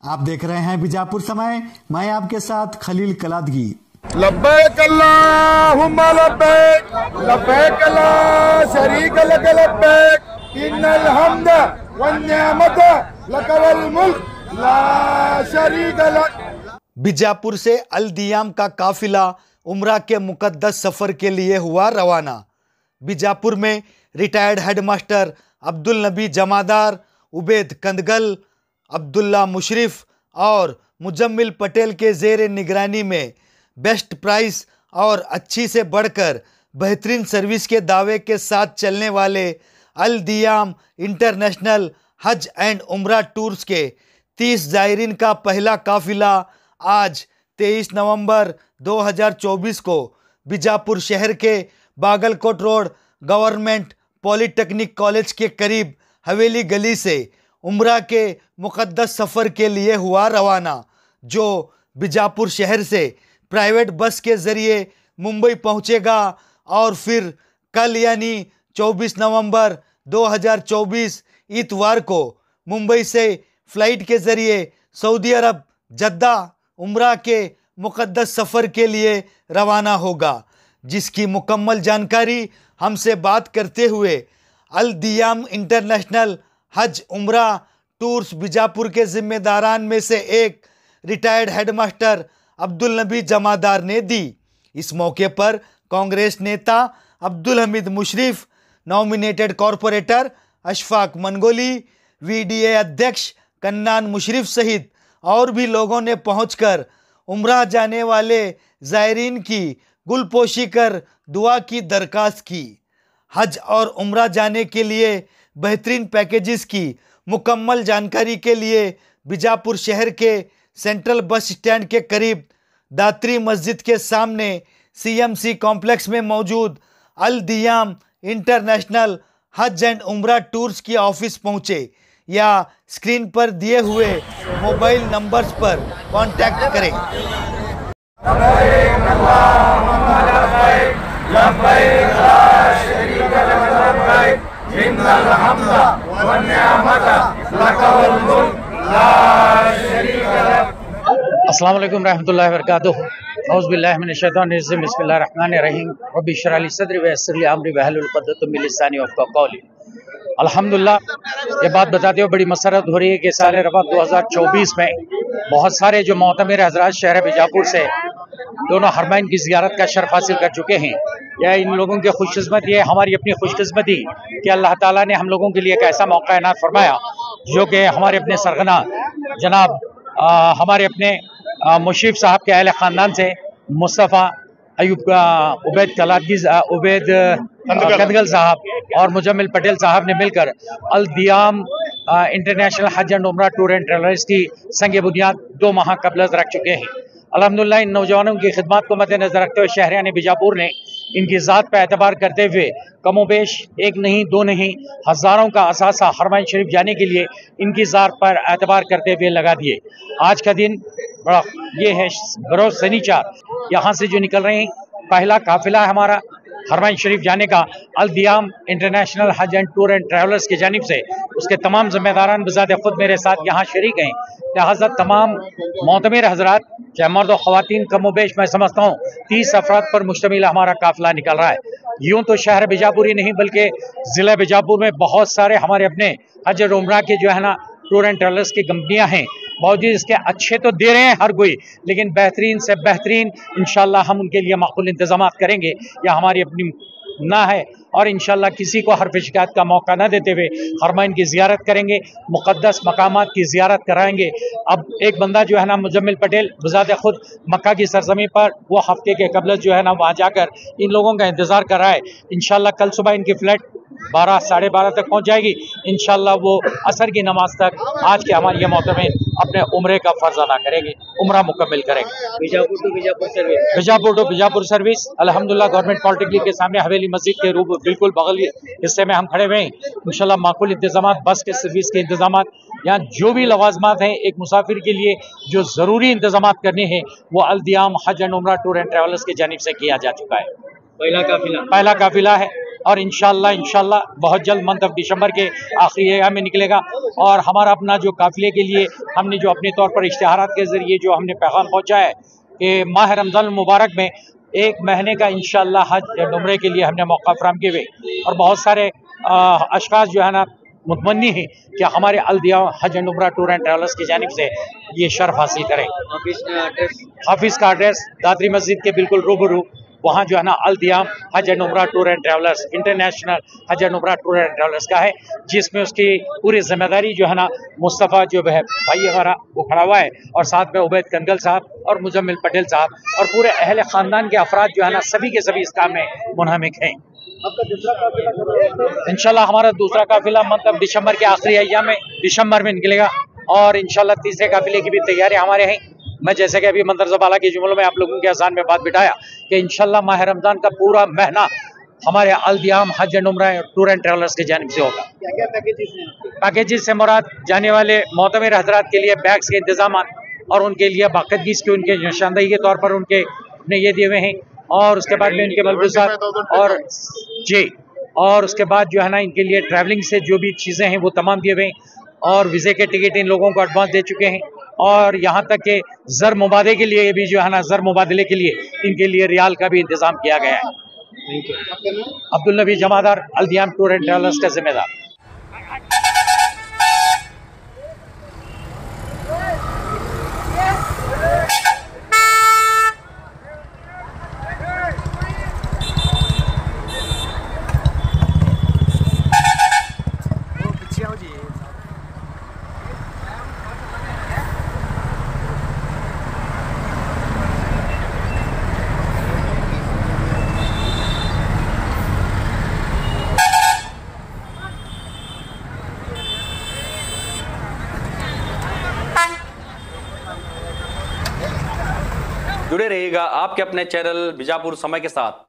आप देख रहे हैं बीजापुर समय। मैं आपके साथ खलील कलादगी। लब्बैक अल्लाहुम्मा लब्बैक, लब्बैक ला शरीक लक लब्बैक, इन्नल हम्द वन निअमत लक वल मुल्क ला शरीक लक। बीजापुर से अल दियाम का काफिला उम्रा के मुकद्दस सफर के लिए हुआ रवाना। बीजापुर में रिटायर्ड हेडमास्टर अब्दुल नबी जमादार, उबैद कंदगल, अब्दुल्ला मुशरिफ और मुजम्मिल पटेल के ज़ेर निगरानी में बेस्ट प्राइस और अच्छी से बढ़कर बेहतरीन सर्विस के दावे के साथ चलने वाले अल दियाम इंटरनेशनल हज एंड उम्रा टूर्स के 30 ज़ायरीन का पहला काफिला आज 23 नवंबर 2024 को बीजापुर शहर के Bagalkot road government polytechnic college के करीब हवेली गली से उम्रा के मुकद्दस सफ़र के लिए हुआ रवाना, जो बीजापुर शहर से प्राइवेट बस के ज़रिए मुंबई पहुंचेगा और फिर कल यानी 24 नवंबर 2024 इतवार को मुंबई से फ़्लाइट के ज़रिए सऊदी अरब जद्दा उम्रा के मुकद्दस सफ़र के लिए रवाना होगा, जिसकी मुकम्मल जानकारी हमसे बात करते हुए अल दियाम इंटरनेशनल हज उम्रा टूर्स बीजापुर के ज़िम्मेदारान में से एक रिटायर्ड हेडमास्टर अब्दुल नबी जमादार ने दी। इस मौके पर कांग्रेस नेता Abdul Hameed Mushrif, nominated corporator Ashfaq Mangoli, VDA अध्यक्ष कन्नान मुशरिफ सहित और भी लोगों ने पहुंचकर उम्रा जाने वाले ज़ायरीन की गुलपोशी कर दुआ की दरख्वास्त की। हज और उम्रा जाने के लिए बेहतरीन पैकेजेस की मुकम्मल जानकारी के लिए बीजापुर शहर के सेंट्रल बस स्टैंड के करीब दात्री मस्जिद के सामने सीएमसी कॉम्प्लेक्स में मौजूद अल दियाम इंटरनेशनल हज एंड उम्रा टूर्स की ऑफिस पहुँचे या स्क्रीन पर दिए हुए मोबाइल नंबर्स पर कांटेक्ट करें। अस्सलाम वालेकुम रहमतुल्लाहि व बरकातुहू। औज़ु बिल्लाहि मिनश शैतानिर रजीम। बिस्मिल्लाहिर रहमानिर रहीम। रब्बि इश्रह ली सदरी व यस्सिर ली अमरी वहलुल उक़दतम मिन लिसानी यफ़क़हू क़ौली। अल्हम्दुलिल्लाह, ये बात बताते हुए बड़ी मसरत हो रही है कि साल रवा 2024 में बहुत सारे जो मोतमिर हज़रात शहर बीजापुर से दोनों हरमैन की ज़ियारत का शर्फ हासिल कर चुके हैं। यह इन लोगों की खुशकिस्मती है, हमारी अपनी खुशकिस्मती कि अल्लाह ताला ने हम लोगों के लिए एक ऐसा मौका इनात फरमाया जो कि हमारे अपने सरगना जनाब हमारे अपने मुशरिफ साहब के अहले ख़ानदान से मुस्तफ़ा अयूब उबैद कंदगल साहब और मुजम्मिल पटेल साहब ने मिलकर अल दियाम इंटरनेशनल हज एंड उम्रा टूर एंड ट्रेवलर्स की संग बुनियाद 2 माह कबल रख चुके हैं। अल्हम्दुलिल्लाह, इन नौजवानों की खिदमत को मद्देनजर रखते हुए शहरियान बीजापुर ने इनकी ज़ात पर एतबार करते हुए कमोबेश 1 नहीं 2 नहीं हज़ारों का असासा हरमैन शरीफ जाने के लिए इनकी ज़ात पर एतबार करते हुए लगा दिए। आज का दिन बड़ा ये है, बरोज़ शनिचर यहाँ से जो निकल रहे हैं, पहला काफिला है हमारा हरमैन शरीफ जाने का अल दियाम इंटरनेशनल हज एंड टूर एंड ट्रैवलर्स की जानिब से। उसके तमाम ज़िम्मेदारान बज़ात खुद मेरे साथ यहाँ शरीक हैं। लिहाजा तमाम मोतमिर हज़रात, चाहे मर्द और ख़वातीन, कमोबेश मैं समझता हूँ 30 अफराद पर मुश्तमिल हमारा काफिला निकल रहा है। यूँ तो शहर बीजापुर ही नहीं बल्कि ज़िला बीजापुर में बहुत सारे हमारे अपने हज और उम्रा के जो है ना टूर एंड ट्रैवलर्स की कंपनियाँ हैं। बावजूद इसके अच्छे तो दे रहे हैं हर कोई, लेकिन बेहतरीन से बेहतरीन इंशाल्लाह हम उनके लिए माकूल इंतजाम करेंगे। या हमारी अपनी ना है और इंशाल्लाह किसी को हरफ शिकायत का मौका न देते हुए हरमैन की ज़ियारत करेंगे, मुक़द्दस मकामात की ज़ियारत कराएंगे। अब एक बंदा जो है ना मुजम्मिल पटेल बज़ात खुद मक्का की सरज़मीं पर वो हफ्ते के कबल जो है ना वहाँ जाकर इन लोगों का इंतज़ार कर रहा है। इंशाल्लाह कल सुबह इनकी फ़्लाइट 12 साढ़े 12 तक पहुँच जाएगी। इंशाल्लाह वो असर की नमाज तक आज के हमारे ये मोतमिर अपने उम्रे का फ़र्ज़ अदा करेंगे, उम्रा मुकम्मिल करेंगे। बीजापुर टू बीजापुर सर्विस अल्हम्दुलिल्लाह गवर्नमेंट पॉलिटेक्निक के सामने हवेली मस्जिद के रूप बिल्कुल बगल हिस्से में हम खड़े हुए हैं। इंशाल्लाह माकूल इंतजाम, बस के सर्विस के इंतजाम, यहाँ जो भी लवाजमात हैं एक मुसाफिर के लिए जो ज़रूरी इंतजाम करने हैं वो अल दियाम हज एंड उम्रा टूर एंड ट्रैवलर्स की जानिब से किया जा चुका है। पहला काफिला है और इंशाल्लाह बहुत जल्द मंथ ऑफ दिसंबर के आखिरी अय्याम में निकलेगा। और हमारा अपना जो काफिले के लिए हमने जो अपने तौर पर इश्तिहारात के जरिए जो हमने पैगाम पहुँचा है कि माह रमज़ान मुबारक में 1 महीने का इंशाल्लाह हज उम्रे के लिए हमने मौका फराहम किए हुए, और बहुत सारे अशखास जो है ना मुतमन्नी है कि हमारे अल दियाम हज एंड उम्रा टूर एंड ट्रैवलर्स की जानिब से ये शर्फ हासिल करें। हाफिज़ का एड्रेस दादरी मस्जिद के बिल्कुल रूबरू, वहाँ जो है ना अल दियाम हज एंड उम्रा टूर एंड ट्रैवलर्स इंटरनेशनल हज एंड उम्रा टूर एंड ट्रैवलर्स का है, जिसमें उसकी पूरी जिम्मेदारी जो है ना मुस्तफ़ा जो है भाई हमारा वो खड़ा हुआ है, और साथ में उबैद कंगल साहब और मुजम्मिल पटेल साहब और पूरे अहले ख़ानदान के अफराद जो है ना सभी के सभी इस काम में मुनहमिक हैं। इंशाल्लाह हमारा दूसरा काफिला मंथ ऑफ दिसंबर के आखिरी अय्याम में दिसंबर में निकलेगा, और इंशाल्लाह तीसरे काफिले की भी तैयारी हमारे हैं। मैं जैसे कि अभी मंदर ज़बाला के जुमलों में आप लोगों के अज़ान में बात बिठाया कि इंशाल्लाह माह रमज़ान का पूरा महीना हमारे अल दियाम हज एंड उम्रा टूर एंड ट्रैवलर्स की जानिब से होगा। क्या पैकेजेस हैं? पैकेजेस से मुराद जाने वाले मोतमिर हजरात के लिए बैग्स के इंतजाम और उनके लिए बाकायदगी की उनके निशानदही के तौर पर उनके अपने ये दिए हुए हैं, और उसके बाद में इनके मलबूसात और जी, और उसके बाद जो है ना इनके लिए ट्रैवलिंग से जो भी चीज़ें हैं वो तमाम दिए हुए हैं, और वीज़े के टिकट इन लोगों को एडवांस दे चुके हैं, और यहाँ तक कि ज़र मुबादले के लिए भी जो है ना ज़र मुबादले के लिए इनके लिए रियाल का भी इंतजाम किया गया है। अब्दुल नबी जमादार, अल दियाम टूर एंड ट्रैवलर्स का जिम्मेदार। जुड़े रहिएगा आपके अपने चैनल बीजापुर समय के साथ।